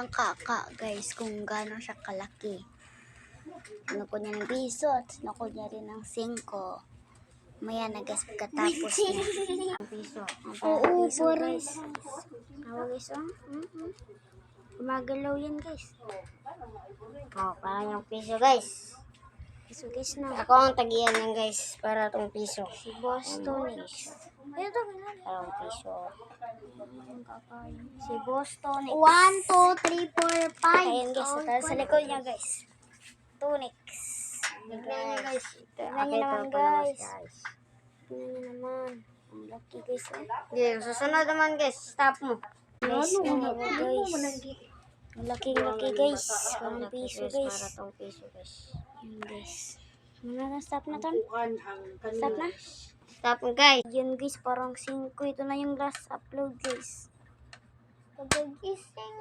niyang kaka guys kung gaano siya kalaki. Sinukod niya ng piso at sinukod niya rin ng 5. Maya na guys pagkatapos niya. Ang piso. Oo, piso guys. Awa guys oh. Gumagalaw yan guys. Oh, parang yung piso guys. Piso guys na. Ako ang tagiyan yan guys para tong piso. Si Bostonix. Ito parang piso. Si Bostonix. 1, 2, 3, 4, 5. Ayan guys, sa likod niya guys. Tonix. Tignan niya guys. Tignan niya naman guys. Tignan niya naman. Ang laki guys. Okay, susunod naman guys. Stop mo. Guys, guys. Laki guys. Parang piso guys. Para tong piso guys. Yan guys. Muna na, stop na ton. Stop na. Stop guys. Yan guys, parang 5. Ito na yung last upload guys. Pag-gising,